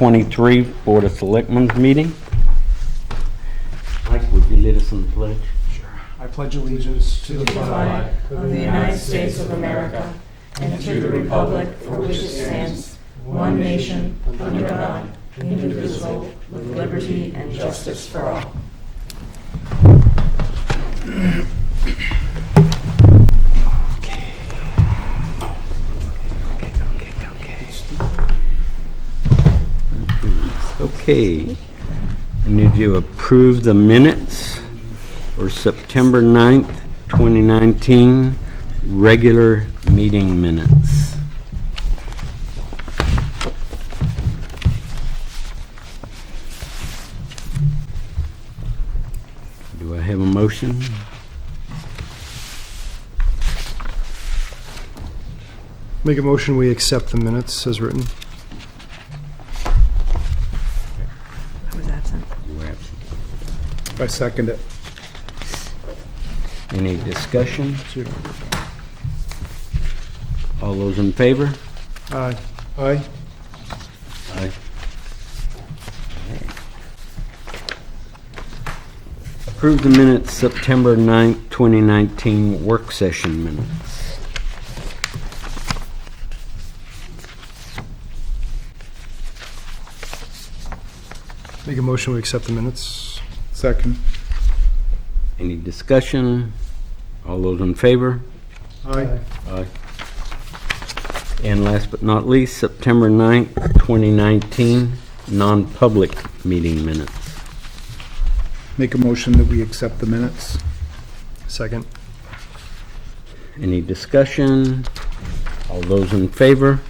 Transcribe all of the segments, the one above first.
23 Board of Selectmen's meeting. Mike, would you lead us in the pledge? I pledge allegiance to the flag of the United States of America and to the republic for which it stands, one nation, under God, indivisible, with liberty and justice for all. Okay. I need you to approve the minutes for September 9th, 2019, regular meeting minutes. Do I have a motion? Make a motion, we accept the minutes as written. I was absent. You were absent. I second it. Any discussion? All those in favor? Aye. Aye. Aye. Approve the minutes, September 9th, 2019, work session minutes. Make a motion, we accept the minutes. Second. Any discussion? All those in favor? Aye. Aye. And last but not least, September 9th, 2019, non-public meeting minutes. Make a motion that we accept the minutes. Second. Any discussion? All those in favor?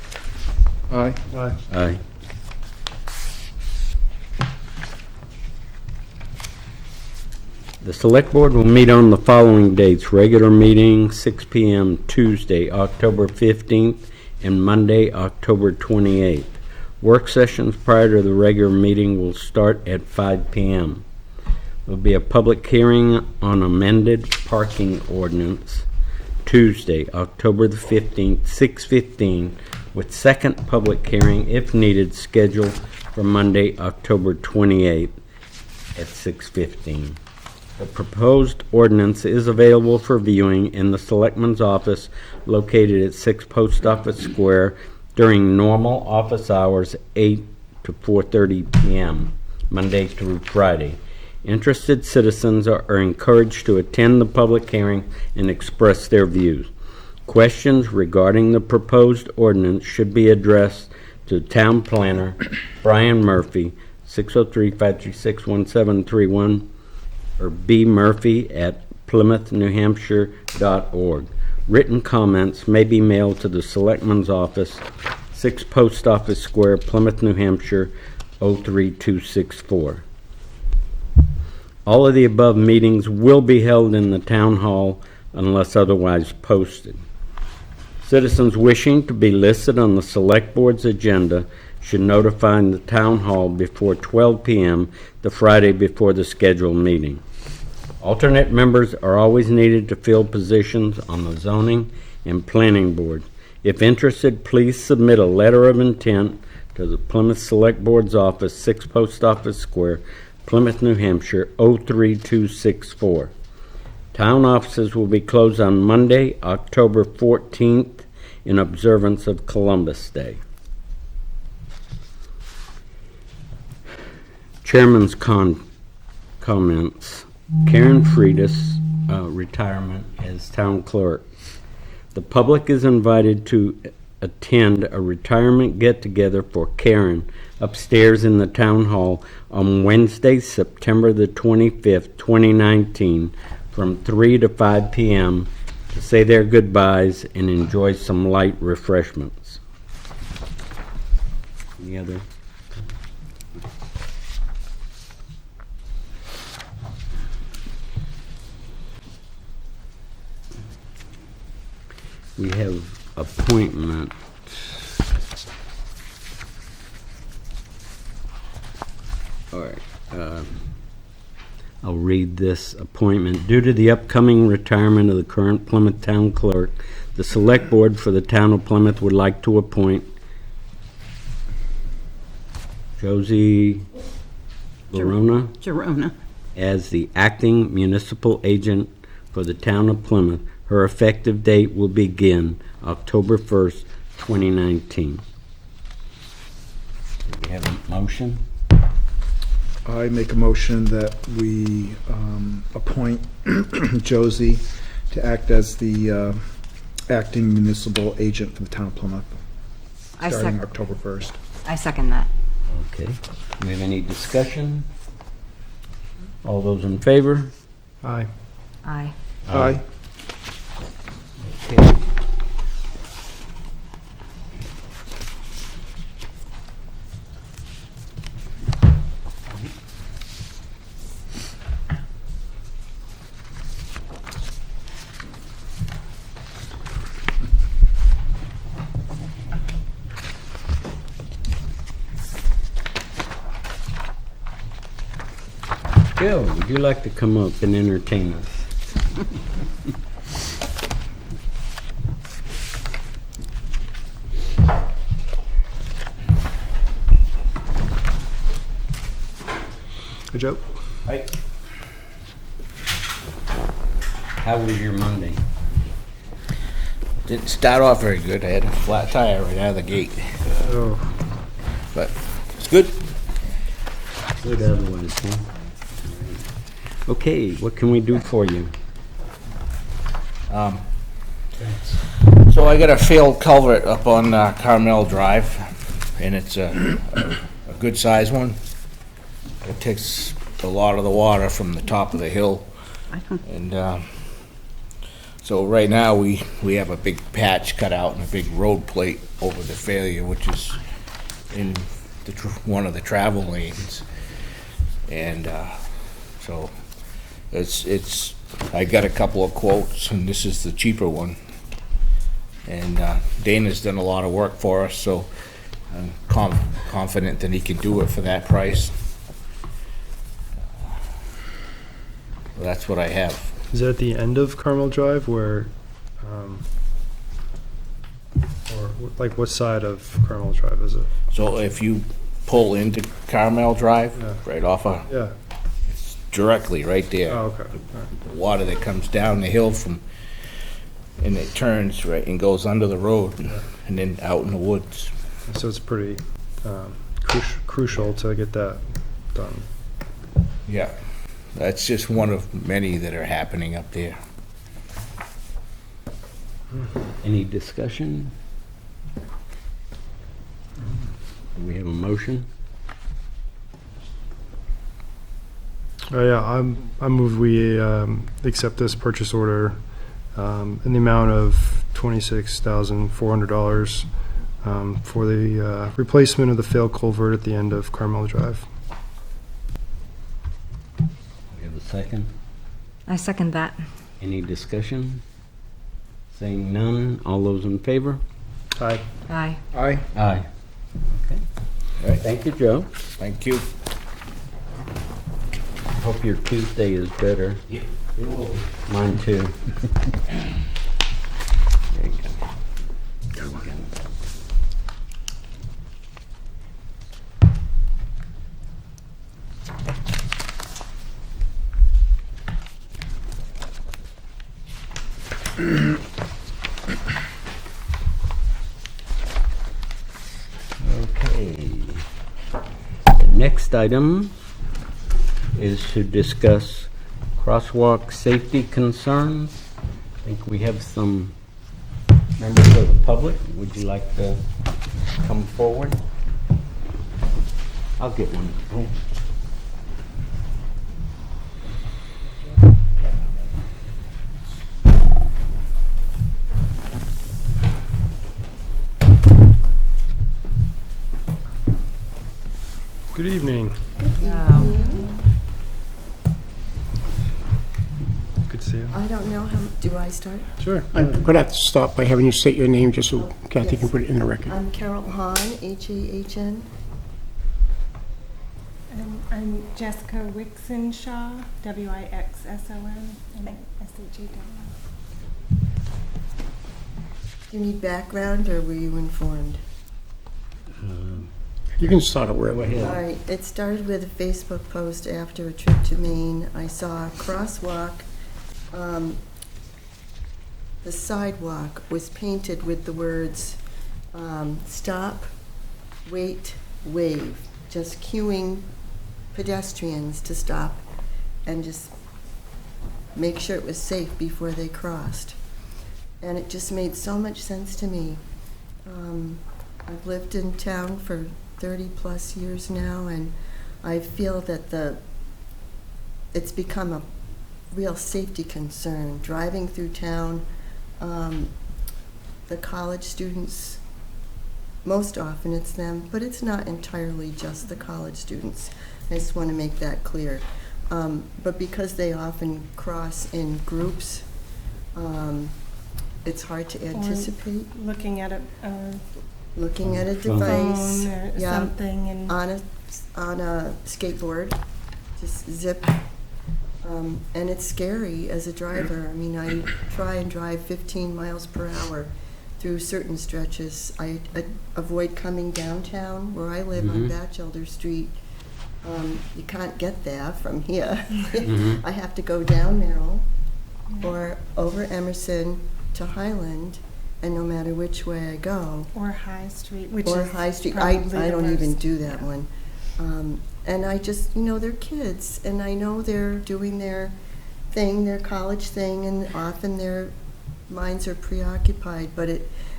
Aye. Aye. Aye. The Select Board will meet on the following dates. Regular meeting, 6 p.m. Tuesday, October 15th, and Monday, October 28th. Work sessions prior to the regular meeting will start at 5 p.m. There will be a public hearing on amended parking ordinance Tuesday, October the 15th, 6:15, with second public hearing, if needed, scheduled for Monday, October 28th at 6:15. The proposed ordinance is available for viewing in the Selectman's office located at 6 Post Office Square during normal office hours, 8 to 4:30 p.m., Monday through Friday. Interested citizens are encouraged to attend the public hearing and express their views. Questions regarding the proposed ordinance should be addressed to Town Planner Brian Murphy, 603-536-1731, or B. Murphy at PlymouthNewHampshire.org. Written comments may be mailed to the Selectman's Office, 6 Post Office Square, Plymouth, New Hampshire, 03264. All of the above meetings will be held in the Town Hall unless otherwise posted. Citizens wishing to be listed on the Select Board's agenda should notify the Town Hall before 12 p.m. the Friday before the scheduled meeting. Alternate members are always needed to fill positions on the Zoning and Planning Board. If interested, please submit a letter of intent to the Plymouth Select Board's office, 6 Post Office Square, Plymouth, New Hampshire, 03264. Town offices will be closed on Monday, October 14th, in observance of Columbus Day. Chairman's comments. Karen Freitas, retirement as town clerk. The public is invited to attend a retirement get-together for Karen upstairs in the town hall on Wednesday, September the 25th, 2019, from 3 to 5 p.m. to say their goodbyes and enjoy some light refreshments. Any other? We have appointment. All right. I'll read this appointment. Due to the upcoming retirement of the current Plymouth Town Clerk, the Select Board for the Town of Plymouth would like to appoint Josie Verona Gerona. as the acting municipal agent for the town of Plymouth. Her effective date will begin October 1st, 2019. Do we have a motion? I make a motion that we appoint Josie to act as the acting municipal agent for the town of Plymouth, starting October 1st. I second that. Okay. Do we have any discussion? All those in favor? Aye. Aye. Aye. Okay. Bill, would you like to come up and entertain us? Hey, Joe. Hi. How was your Monday? Didn't start off very good. I had a flat tire right out of the gate, Oh, but it's good. Good otherwise, huh? Okay, what can we do for you? So I got a failed culvert up on Carmel Drive, and it's a good size one. It takes a lot of the water from the top of the hill, and so right now we have a big patch cut out and a big road plate over the failure, which is in one of the travel lanes, and so it's I got a couple of quotes, and this is the cheaper one. And Dana's done a lot of work for us, so I'm confident that he can do it for that price. That's what I have. is it at the end of Carmel Drive where, or like what side of Carmel Drive is it? So if you pull into Carmel Drive, Yeah. right off of, Yeah. directly right there. Oh, okay. All right. The water that comes down the hill and it turns right and goes under the road and then out in the woods. So it's pretty crucial to get that done. Yeah, that's just one of many that are happening up there. Any discussion? Do we have a motion? Yeah, I move we accept this purchase order in the amount of $26,400 for the replacement of the failed culvert at the end of Carmel Drive. We have a second? I second that. Any discussion? Saying none, all those in favor? Aye. Aye. Aye. Aye. Okay. All right. Thank you, Joe. Thank you. Hope your Tuesday is better. Yeah. Mine too. There you go. There we go. Okay. The next item is to discuss crosswalk safety concerns. I think we have some members of the public. Would you like to come forward? I'll get one. Oh. Good evening. Good to see you. I don't know how, do I start? Sure. I'm going to have to stop by having you state your name just so Kathy can put it in the record. I'm Carol Hahn, H-A-H-N. And I'm Jessica Wixenshaw, W-I-X-S-O-N, and S-H-A-W. Do you need background or were you informed? You can start it wherever All here. right, it started with a Facebook post after a trip to Maine. I saw a crosswalk. The sidewalk was painted with the words, stop, wait, wave, just cueing pedestrians to stop and just make sure it was safe before they crossed. And it just made so much sense to me. I've lived in town for 30-plus years now, and I feel that it's become a real safety concern. Driving through town, the college students, most often it's them, but it's not entirely just the college students. I just want to make that clear. But because they often cross in groups, it's hard to anticipate. Looking at a Looking at a phone device, or yeah, something and. on a skateboard, just zip. And it's scary as a driver. I mean, I try and drive 15 miles per hour through certain stretches. I avoid coming downtown where I live on Batchelder Street. You can't get there from here. I have to go down Merrill or over Emerson to Highland, and no matter which way I go. Or High Street, which Or is High Street, probably I the don't even worst. do that one. And I just, they're kids, and I know they're doing their thing, their college thing, and often their minds are preoccupied,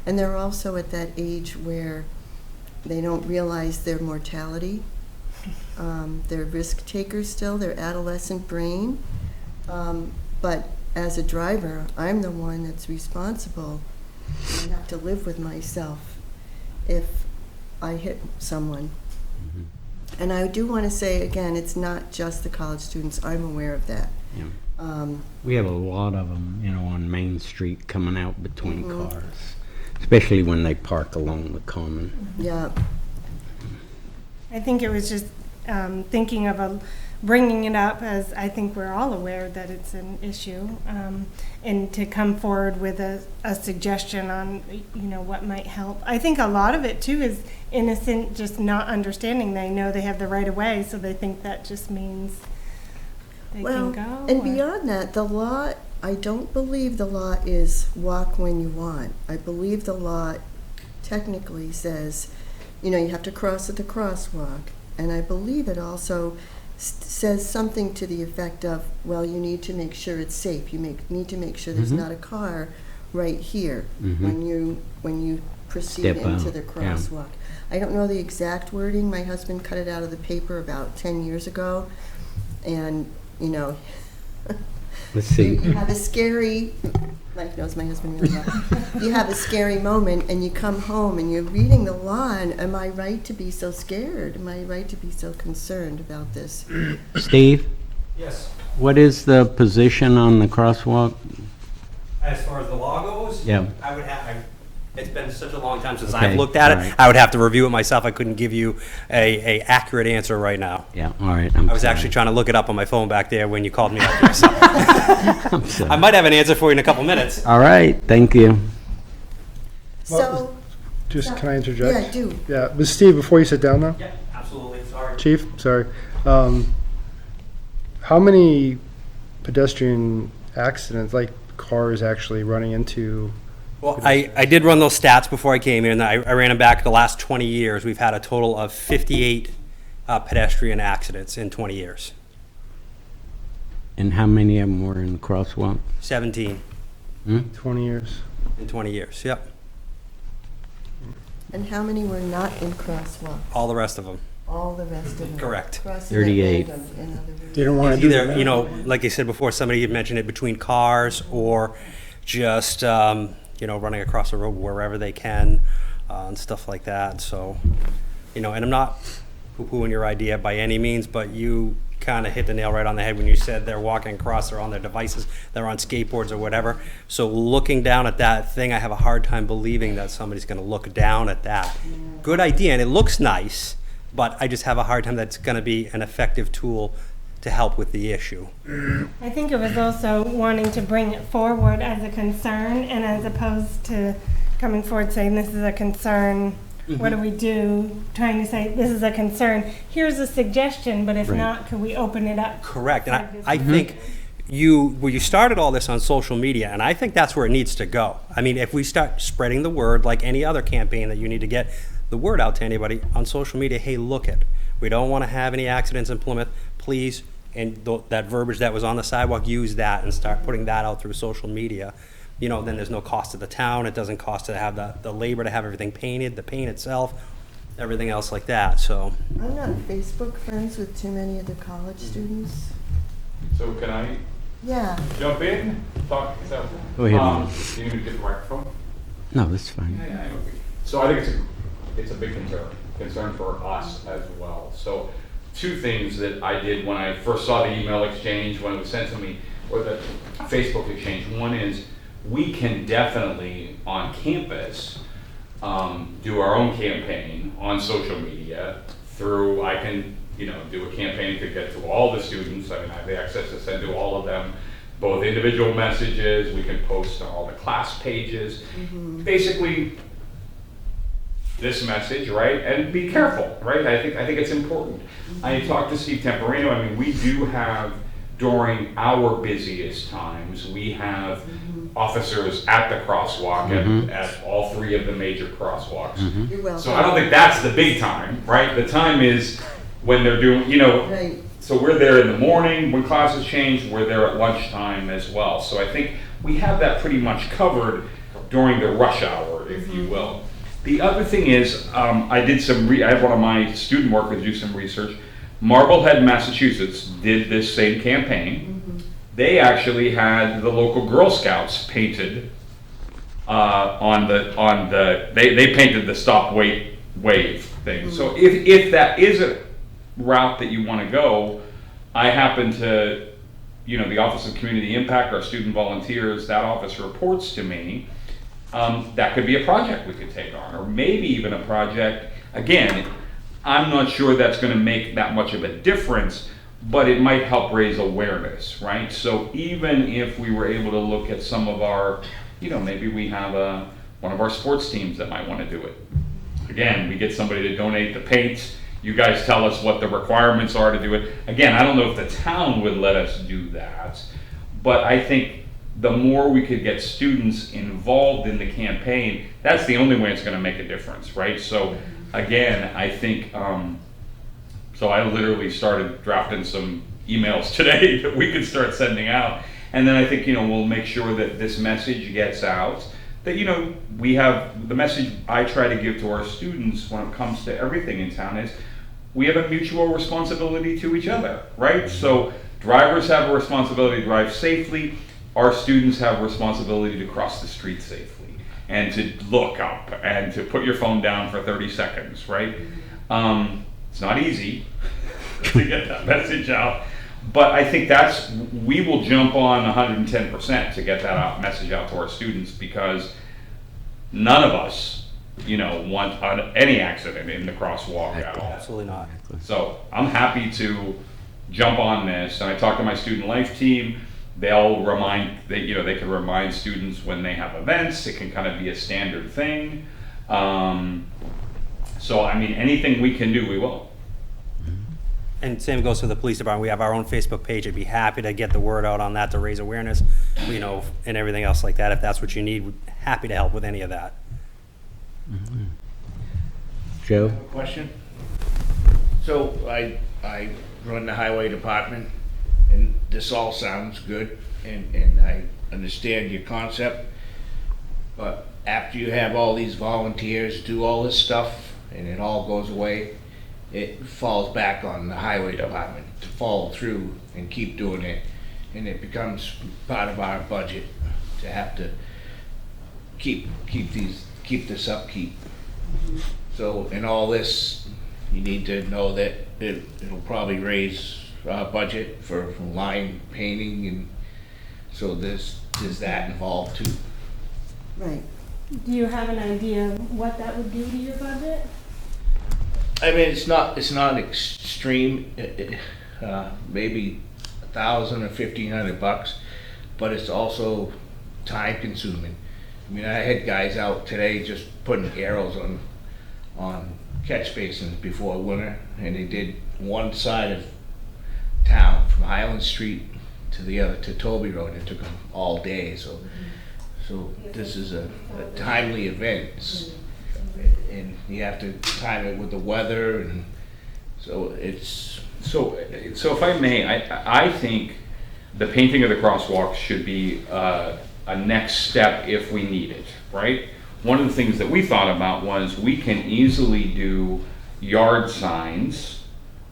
and they're also at that age where they don't realize their mortality. They're risk takers still, their adolescent brain. But as a driver, I'm the one that's responsible. I have to live with myself if I hit someone. And I do want to say, again, it's not just the college students. I'm aware of that. Yeah. We have a lot of them, on Main Street coming out between cars, especially when they park along the common. Yeah. I think it was just thinking of bringing it up, as I think we're all aware that it's an issue, and to come forward with a suggestion on what might help. I think a lot of it too is innocent, just not understanding. They know they have the right of way, so they think that just means they Well, can go. and or- beyond that, the law, I don't believe the law is walk when you want. I believe the law technically says, you have to cross at the crosswalk. And I believe it also says something to the effect of, well, you need to make sure it's safe. You need to make sure there's not a car right here when you proceed Step into out, the yeah. crosswalk. I don't know the exact wording. My husband cut it out of the paper about 10 years ago. And, Let's see. you have a scary, Mike knows my husband really well. You have a scary moment and you come home and you're reading the law, and am I right to be so scared? Am I right to be so concerned about this? Steve, Yes, what is the position on the crosswalk? as far as the law goes? Yeah. I would have, it's been such a long time since Okay, I've looked at it. all right. I would have to review it myself. I couldn't give you a accurate answer right now. Yeah, all right. I was actually trying to look it up on my phone back there when you called me up there, so. I might have an answer for you in a couple minutes. All right, thank you. So, Just, can I interject? yeah, do. Yeah, but Steve, before you sit down now, Yeah, absolutely, sorry. Chief, sorry. How many pedestrian accidents, like cars actually running into? Well, I did run those stats before I came here, and I ran them back the last 20 years. We've had a total of 58 pedestrian accidents in 20 years. And how many of them were in the crosswalk? 17 20 years. in 20 years, yep. And how many were not in crosswalk? All the rest of them. All the rest of them? Correct. Crossing at 38. random, in other words. They don't want to It's do either, that. like I said before, somebody had mentioned it between cars or just, running across the road wherever they can and stuff like that. So, and I'm not poo-pooing your idea by any means, but you kind of hit the nail right on the head when you said they're walking across, they're on their devices, they're on skateboards or whatever. So looking down at that thing, I have a hard time believing that somebody's going to look down at that. Good idea, and it looks nice, but I just have a hard time that's going to be an effective tool to help with the issue. I think it was also wanting to bring it forward as a concern, and as opposed to coming forward saying this is a concern what do we do? Trying to say, this is a concern, here's a suggestion, but if Right. not, can we open it up? Correct, and for I think you started all this on social media, and I think that's where it needs to go. I mean, if we start spreading the word, like any other campaign that you need to get the word out to anybody on social media, hey, look it, we don't want to have any accidents in Plymouth, please, and that verbiage that was on the sidewalk, use that and start putting that out through social media. You know, then there's no cost to the town, it doesn't cost to have the labor to have everything painted, the paint itself, everything else like that, so. I'm not Facebook friends with too many of the college students. So can I Yeah. jump in? Talk, so, Go ahead. you need to get the microphone? No, that's fine. So I think it's a big concern for us as well. So two things that I did when I first saw the email exchange, when it was sent to me, or the Facebook exchange. One is, we can definitely on campus do our own campaign on social media through, I can, do a campaign to get to all the students. I mean, I have the access to send to all of them, both individual messages, we can post on all the class pages. Basically, this message, right? And be careful, right? I think it's important. I talked to Steve Temporino. I mean, we do have, during our busiest times, we have officers at the crosswalk, at all three of the major crosswalks. You're welcome. So I don't think that's the big time, right? The time is when they're doing, Right. so we're there in the morning when classes change, we're there at lunchtime as well. So I think we have that pretty much covered during the rush hour, if you will. The other thing is, I had one of my student workers do some research. Marblehead, Massachusetts did this same campaign. They actually had the local Girl Scouts painted they painted the stop wait wave thing. So if that is a route that you want to go, I happen to, the Office of Community Impact, our student volunteers, that office reports to me. That could be a project we could take on, or maybe even a project, again, I'm not sure that's going to make that much of a difference, but it might help raise awareness, right? So even if we were able to look at some of our, maybe we have one of our sports teams that might want to do it. Again, we get somebody to donate the paint, you guys tell us what the requirements are to do it. Again, I don't know if the town would let us do that, but I think the more we could get students involved in the campaign, that's the only way it's going to make a difference, right? So again, I think, so I literally started drafting some emails today that we could start sending out. And then I think, we'll make sure that this message gets out, that, we have, the message I try to give to our students when it comes to everything in town is, we have a mutual responsibility to each other, right? So drivers have a responsibility to drive safely, our students have a responsibility to cross the street safely, and to look up, and to put your phone down for 30 seconds, right? It's not easy to get that message out, but I think we will jump on 110% to get that message out to our students, because none of us, want any accident in the crosswalk at all. Absolutely not. So I'm happy to jump on this, and I talked to my student life team. They'll they can remind students when they have events. It can kind of be a standard thing. So I mean, anything we can do, we will. And same goes for the police department. We have our own Facebook page. I'd be happy to get the word out on that to raise awareness, and everything else like that. If that's what you need, we're happy to help with any of that. Joe? Question? So I run the highway department, and this all sounds good, and I understand your concept, but after you have all these volunteers do all this stuff, and it all goes away, it falls back on the highway department to follow through and keep doing it, and it becomes part of our budget to have to keep this upkeep. So in all this, you need to know that it'll probably raise our budget for line painting, and so there's that involved too. Right. Do you have an idea what that would do to your budget? I mean, it's not extreme, maybe $1,000 or $1,500, but it's also time consuming. I mean, I had guys out today just putting arrows on catch basins before winter, and they did one side of town from Highland Street to the other, to Toby Road. It took them all day, so this is a timely event, and you have to time it with the weather, and so it's. So if I may, I think the painting of the crosswalk should be a next step if we need it, right? One of the things that we thought about was we can easily do yard signs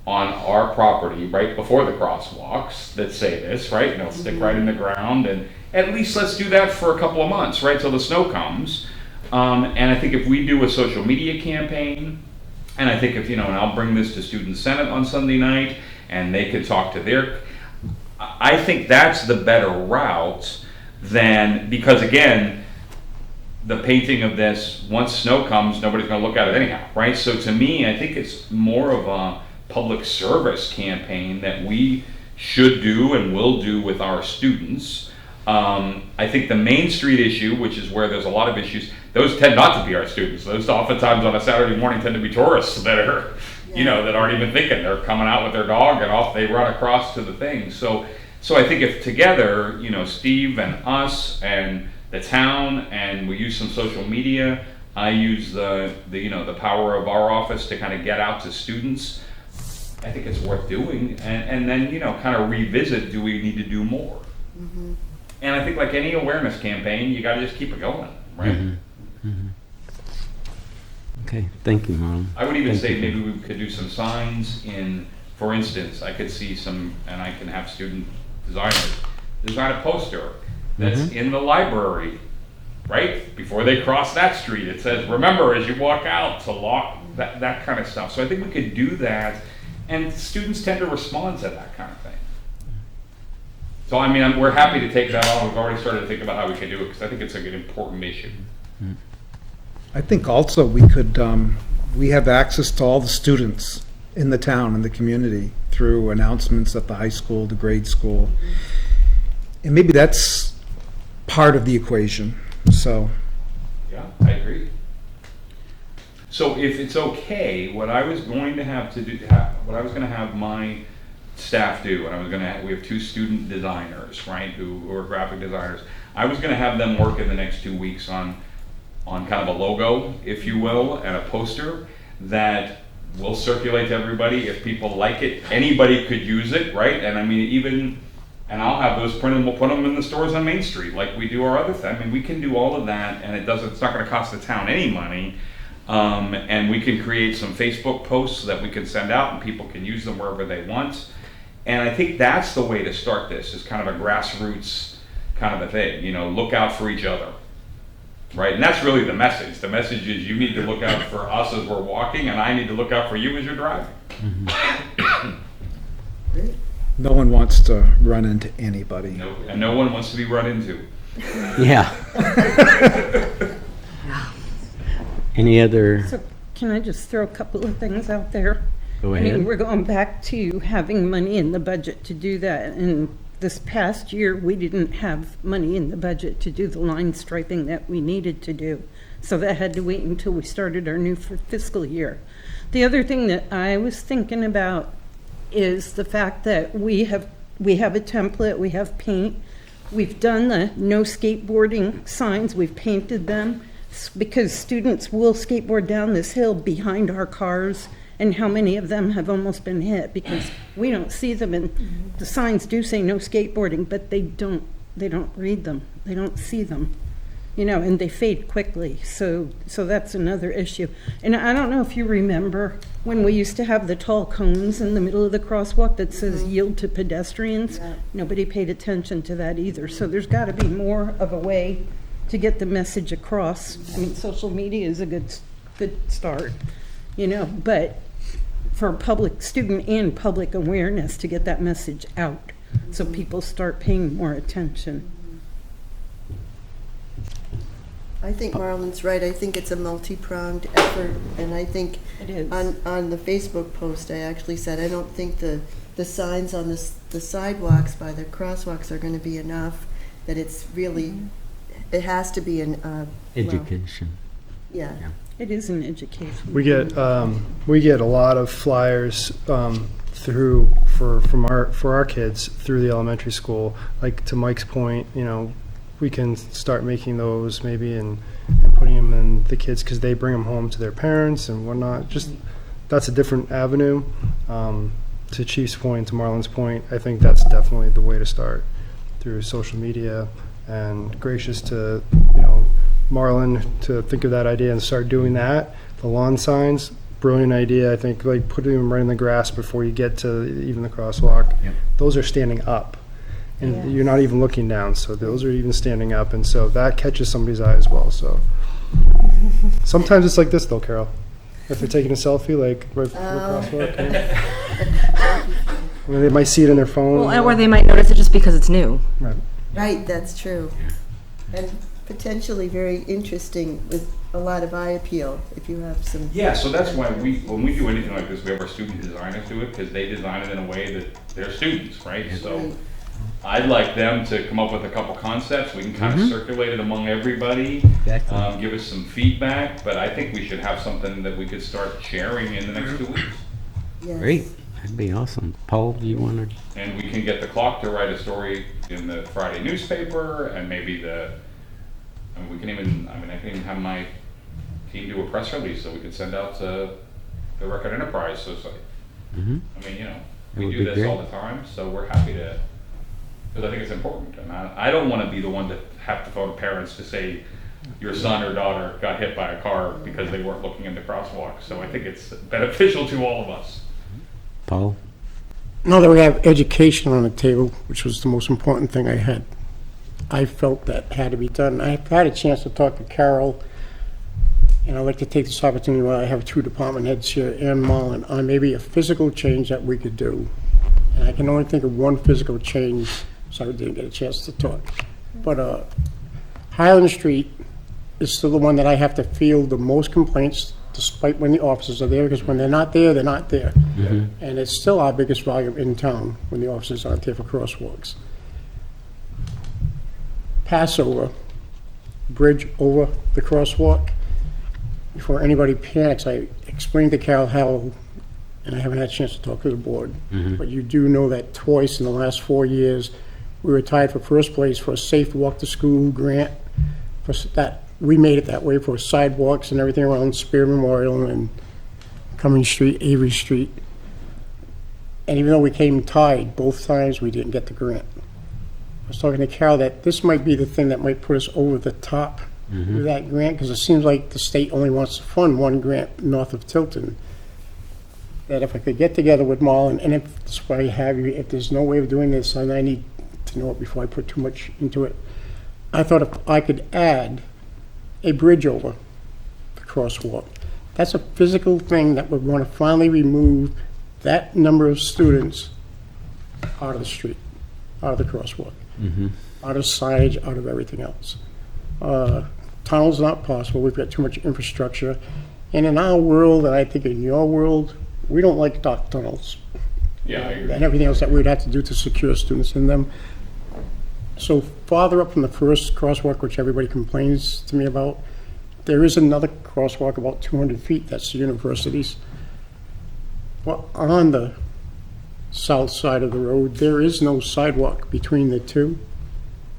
on our property right before the crosswalks that say this, right? And they'll stick right in the ground, and at least let's do that for a couple of months, right, till the snow comes. And I think if we do a social media campaign, and I think if, and I'll bring this to Student Senate on Sunday night, and they could talk to I think that's the better route than, because again, the painting of this, once snow comes, nobody's gonna look at it anyhow, right? So to me, I think it's more of a public service campaign that we should do and will do with our students. I think the Main Street issue, which is where there's a lot of issues, those tend not to be our students. Those oftentimes on a Saturday morning tend to be tourists that are, that aren't even thinking. They're coming out with their dog and off they run across to the thing. So I think if together, Steve and us and the town, and we use some social media, I use the power of our office to kind of get out to students, I think it's worth doing. And then, kind of revisit, do we need to do more? Mm-hmm. And I think like any awareness campaign, you got to just keep it going, right? Mm-hmm. Mm-hmm. Okay, thank you, Marlon. I would even say maybe we could do some signs in, for instance, I could see some, and I can have student designers design a poster that's in the library, right? Before they cross that street, it says, remember as you walk out to lock, that kind of stuff. So I think we could do that, and students tend to respond to that kind of thing. So I mean, we're happy to take that on. We've already started to think about how we can do it, because I think it's an important issue. I think also we could, we have access to all the students in the town and the community through announcements at the high school, the grade school. And maybe that's part of the equation, so. Yeah, I agree. So if it's okay, what I was going to have to do, what I was going to have my staff do, and I was going to, we have 2 student designers, right, who are graphic designers. I was going to have them work in the next 2 weeks on kind of a logo, if you will, and a poster that will circulate to everybody. If people like it, anybody could use it, right? And I mean, and I'll have those printed, we'll put them in the stores on Main Street like we do our other thing. I mean, we can do all of that, and it's not going to cost the town any money. And we can create some Facebook posts that we can send out, and people can use them wherever they want. And I think that's the way to start this, is kind of a grassroots kind of a thing, look out for each other, right? And that's really the message. The message is you need to look out for us as we're walking, and I need to look out for you as you're driving. No one wants to run into anybody. No, and no one wants to be run into. Yeah. Any other? So can I just throw a couple of things out there? Go I mean, ahead. we're going back to having money in the budget to do that. And this past year, we didn't have money in the budget to do the line striping that we needed to do. So that had to wait until we started our new fiscal year. The other thing that I was thinking about is the fact that we have a template, we have paint. We've done the no skateboarding signs, we've painted them, because students will skateboard down this hill behind our cars, and how many of them have almost been hit because we don't see them, and the signs do say no skateboarding, but they don't read them, they don't see them, and they fade quickly. So that's another issue. And I don't know if you remember when we used to have the tall cones in the middle of the crosswalk that says yield to pedestrians. Yeah. Nobody paid attention to that either. So there's got to be more of a way to get the message across. I mean, social media is a good start, but for student and public awareness, to get that message out so people start paying more attention. I think Marlon's right. I think it's a multi-pronged effort, and I think It is. on the Facebook post, I actually said I don't think the signs on the sidewalks by the crosswalks are going to be enough. That it's really, it has to be an Education. yeah. It is an education. We get a lot of flyers for our kids through the elementary school. Like to Mike's point, we can start making those maybe and putting them in the kids because they bring them home to their parents and whatnot. Just that's a different avenue. To Chief's point, to Marlon's point, I think that's definitely the way to start through social media. And gracious to Marlon to think of that idea and start doing that. The lawn signs, brilliant idea. I think like putting them right in the grass before you get to even the crosswalk. Yep. Those are standing up, and Yeah. you're not even looking down. So those are even standing up, and so that catches somebody's eye as well. So sometimes it's like this though, Carol. If they're taking a selfie, like right before the crosswalk, I mean, they might see it in their phone. Well, or they might notice it just because it's new. Right. Right, that's true. And potentially very interesting with a lot of eye appeal if you have some. Yeah, so that's why when we do anything like this, we have our student designers do it, because they design it in a way that they're students, right? So Right. I'd like them to come up with a couple concepts, we can kind of circulate it among everybody, Exactly. give us some feedback, but I think we should have something that we could start sharing in the next 2 weeks. Yes. Great, that'd be awesome. Paul, do you want to? And we can get the clock to write a story in the Friday newspaper, and maybe I can even have my team do a press release, so we could send out to the Record Enterprise Society. Mhm. I mean, That we would do be this great. all the time, so we're happy to, because I think it's important. And I don't want to be the one to have to phone parents to say your son or daughter got hit by a car because they weren't looking in the crosswalk. So I think it's beneficial to all of us. Paul? Now that we have education on the table, which was the most important thing I felt that had to be done. I've had a chance to talk to Carol, and I'd like to take this opportunity while I have two department heads here and Marlon on maybe a physical change that we could do. And I can only think of one physical change, so I didn't get a chance to talk. But Highland Street is still the one that I have to field the most complaints despite when the officers are there, because when they're not there, they're not there. And it's still our biggest volume in town when the officers aren't there for crosswalks. Passover, bridge over the crosswalk. Before anybody panics, I explained to Carol how, and I haven't had a chance to talk to the board, but you do know that twice in the last 4 years, we were tied for first place for a safe walk to school grant. For that, we made it that way for sidewalks and everything around Spear Memorial and Cummings Street, Avery Street. And even though we came tied both times, we didn't get the grant. I was talking to Carol that this might be the thing that might put us over the top with that grant, because it seems like the state only wants to fund one grant north of Tilton. That if I could get together with Marlon, and if that's why I have you, if there's no way of doing this, and I need to know it before I put too much into it, I thought if I could add a bridge over the crosswalk. That's a physical thing that would want to finally remove that number of students out of the street, out of the crosswalk, out of signage, out of everything else. Tunnels not possible. We've got too much infrastructure. And in our world, and I think in your world, we don't like dock tunnels Yeah, I agree. and everything else that we'd have to do to secure students in them. So farther up from the first crosswalk, which everybody complains to me about, there is another crosswalk about 200 feet, that's the universities. Well, on the south side of the road, there is no sidewalk between the two.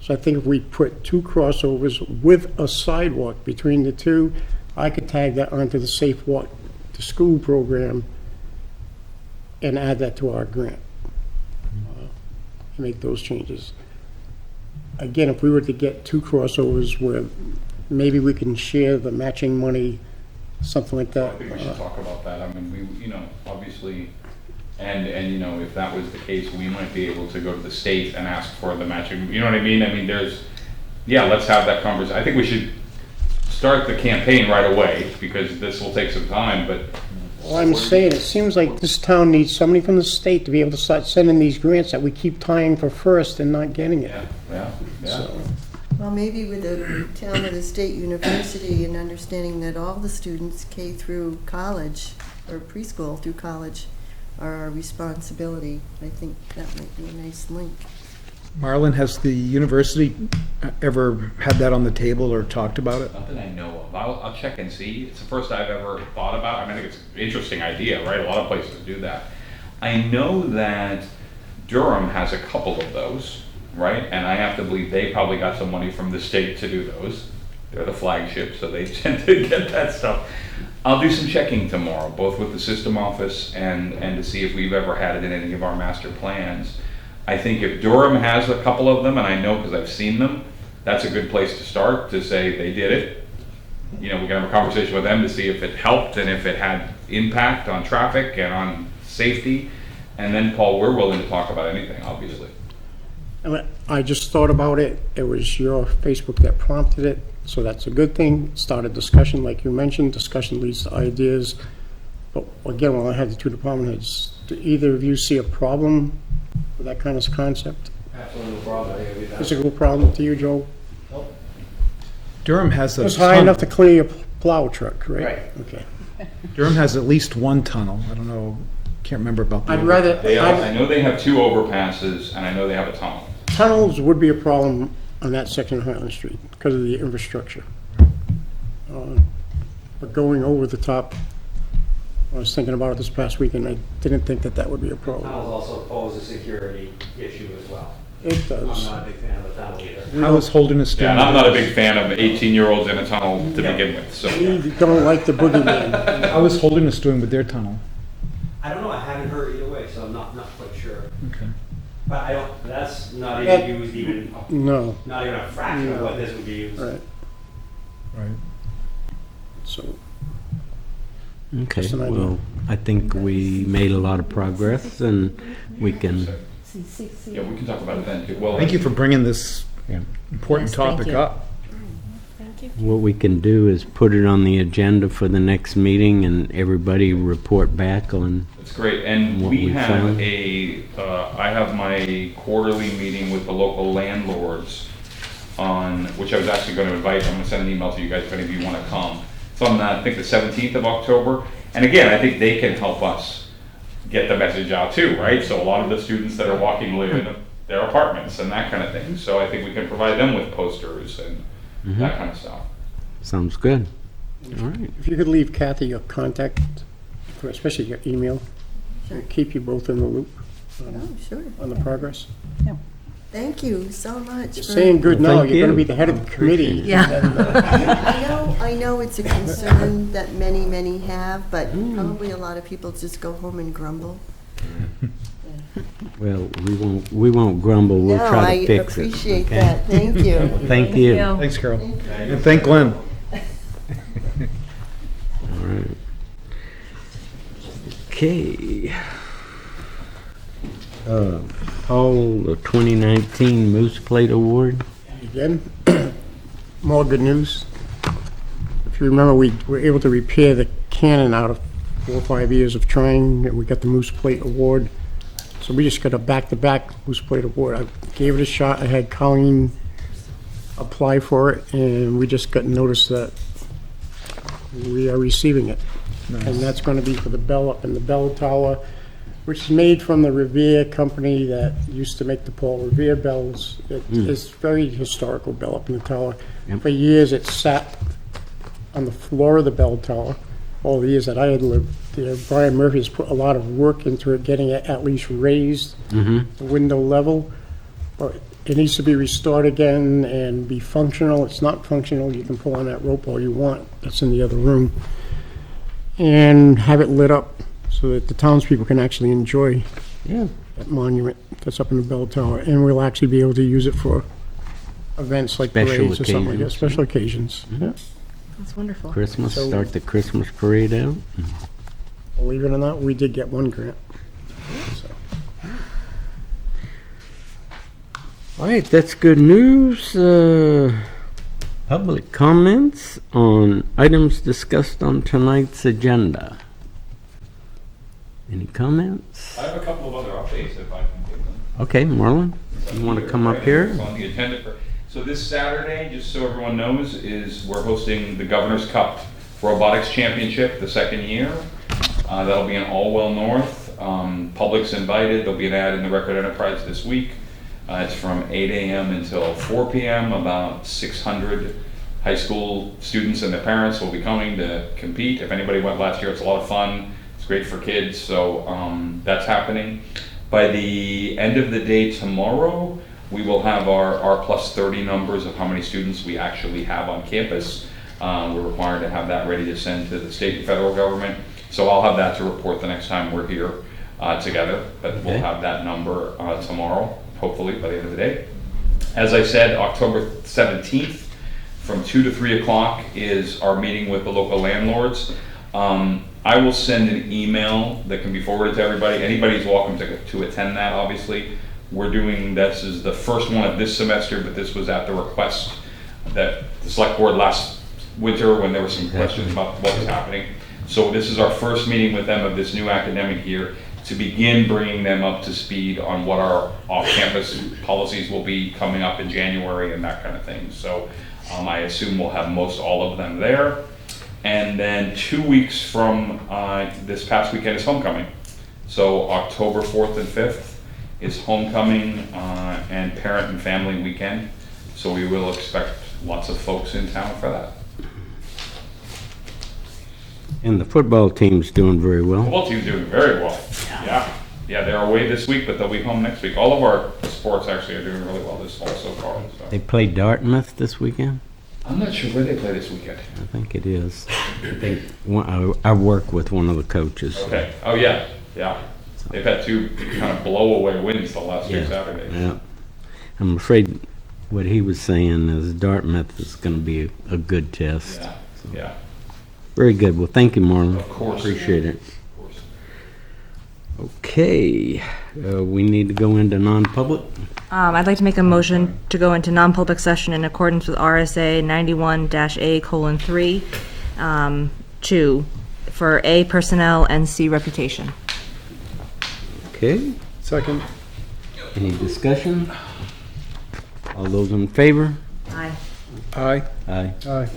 So I think if we put two crossovers with a sidewalk between the two, I could tag that onto the Safe Walk to School program and add that to our grant. Make those changes. Again, if we were to get two crossovers where maybe we can share the matching money, something like I that. think we should talk about that. I mean, we, obviously, and if that was the case, we might be able to go to the state and ask for the matching, you know what I mean? I mean, let's have that conversation. I think we should start the campaign right away, because this will take some time, but. Well, I'm saying, it seems like this town needs somebody from the state to be able to start sending these grants that we keep tying for first and not getting it. Yeah. So, Well, maybe with the town of the state university and understanding that all the students K through college, or preschool through college, are our responsibility. I think that might be a nice link. Marlon, has the university ever had that on the table or talked about it? Not that I know of. I'll check and see. It's the first I've ever thought about. I mean, I think it's an interesting idea, right? A lot of places do that. I know that Durham has a couple of those, right? And I have to believe they probably got some money from the state to do those. They're the flagship, so they tend to get that stuff. I'll do some checking tomorrow, both with the system office and to see if we've ever had it in any of our master plans. I think if Durham has a couple of them, and I know because I've seen them, that's a good place to start, to say they did it. You know, we can have a conversation with them to see if it helped and if it had impact on traffic and on safety. And then, Paul, we're willing to talk about anything, obviously. I just thought about it. It was your Facebook that prompted it, so that's a good thing. Start a discussion, like you mentioned. Discussion leads to ideas. But again, when I had the two department heads, do either of you see a problem with that kind of concept? Absolutely no problem. Is it a problem to you, Joe? Durham has a It's high ton- enough to clear your plow truck, right? Right. Okay. Durham has at least one tunnel. I don't know, can't remember about the I'd other. rather, I know they have 2 overpasses, and I know they have a tunnel. tunnels would be a problem on that section of Highland Street because of the infrastructure. But going over the top, I was thinking about it this past weekend, I didn't think that that would be a problem. Tunnels also pose a security issue as well. It I'm does. not a big fan of the tunnel either. How is Holderness doing? Yeah, and I'm not a big fan of 18-year-olds in a tunnel to begin with, so. We don't like the boogeyman. How is Holderness doing with their tunnel? I don't know, I haven't heard either way, so I'm not quite sure. Okay. But I don't, that's not That- even used even, No, not even a fraction of what this would be used. right, Right. so, Okay, Just an idea. well, I think we made a lot of progress, and we can, Yeah, we can talk about it then, too. Well, Thank you for bringing this Yeah. important Yes, thank topic you. up. Thank you. what we can do is put it on the agenda for the next meeting, and everybody report back on, That's great, and What we we have found. I have my quarterly meeting with the local landlords on, which I was actually gonna invite, I'm gonna send an email to you guys if any of you wanna come. It's on, I think, the 17th of October, and again, I think they can help us get the message out too, right? So a lot of the students that are walking live in their apartments and that kind of thing, so I think we can provide them with posters and that kind of stuff. sounds good. All right, if you could leave Kathy your contact, especially your email, Sure. keep you both in the loop Oh, sure. on the progress. Thank you so much. You're for- saying good Well, now, thank you're gonna you. be the head of the committee. Yeah. I know it's a concern that many have, but probably a lot of people just go home and grumble. well, we won't grumble, we'll No, try I to fix it. appreciate okay? that. Thank you. Thank you. Thanks, Carol. And thank Glenn. All right. Okay. Paul, the 2019 Moose Plate Award. Again, more good news. If you remember, we were able to repair the cannon out of 4 or 5 years of trying, and we got the Moose Plate Award. So we just got a back-to-back Moose Plate Award. I gave it a shot. I had Colleen apply for it, and we just got notice that we are receiving it. And that's going to be for the bell up in the bell tower, which is made from the Revere company that used to make the Paul Revere bells. It's very historical bell up in the tower. Yep. For years, it sat on the floor of the bell tower, all the years that I had lived there. Brian Murphy has put a lot of work into it, getting it at least raised, the window level. But it needs to be restored again and be functional. It's not functional. You can pull on that rope all you want. That's in the other room. And have it lit up so that the townspeople can actually enjoy Yeah. that monument that's up in the bell tower. And we'll actually be able to use it for events like Special parades or something like that, occasions. special occasions. Yeah. That's wonderful. Christmas, So- start the Christmas parade out. Believe it or not, we did get one grant. So, All right, that's good news. Public comments on items discussed on tonight's agenda. Any comments? I have a couple of other updates if I can give them. Okay, Marlon, you want to come up here? It's on the agenda for, so this Saturday, just so everyone knows, is we're hosting the Governor's Cup Robotics Championship, the second year. That'll be in Allwell North. Public's invited. There'll be an ad in the Record Enterprise this week. It's from 8 a.m. until 4 p.m. About 600 high school students and their parents will be coming to compete. If anybody went last year, it's a lot of fun. It's great for kids, so that's happening. By the end of the day tomorrow, we will have our plus 30 numbers of how many students we actually have on campus. We're required to have that ready to send to the state and federal government. So I'll have that to report the next time we're here together, but we'll have that number tomorrow, hopefully by the end of the day. As I said, October 17th from 2 to 3 o'clock is our meeting with the local landlords. I will send an email that can be forwarded to everybody. Anybody's welcome to attend that, obviously. We're doing, this is the first one of this semester, but this was at the request that the select board last winter when there were some questions about what was happening. So this is our first meeting with them of this new academic year to begin bringing them up to speed on what our off-campus policies will be coming up in January and that kind of thing. So I assume we'll have most all of them there. And then 2 weeks from this past weekend is homecoming. So October 4th and 5th is homecoming and parent and family weekend. So we will expect lots of folks in town for that. And the football team's doing very well. Football team's doing very well. Yeah, they're away this week, but they'll be home next week. All of our sports actually are doing really well this fall so far. So. They played Dartmouth this weekend? I'm not sure where they play this weekend. I think it is. I work with one of the coaches. Okay. Oh, yeah. They've had 2 kind of blow-away wins the last 2 Saturdays. Yeah. I'm afraid what he was saying is Dartmouth is going to be a good test. Yeah. Very good. Well, thank you, Marlon. Of course. Appreciate it. Okay. We need to go into non-public. I'd like to make a motion to go into non-public session in accordance with RSA 91-A:3, 2, for A, personnel, and C, reputation. Okay. Second. Any discussion? All those in favor? Aye. Aye. Aye. Aye.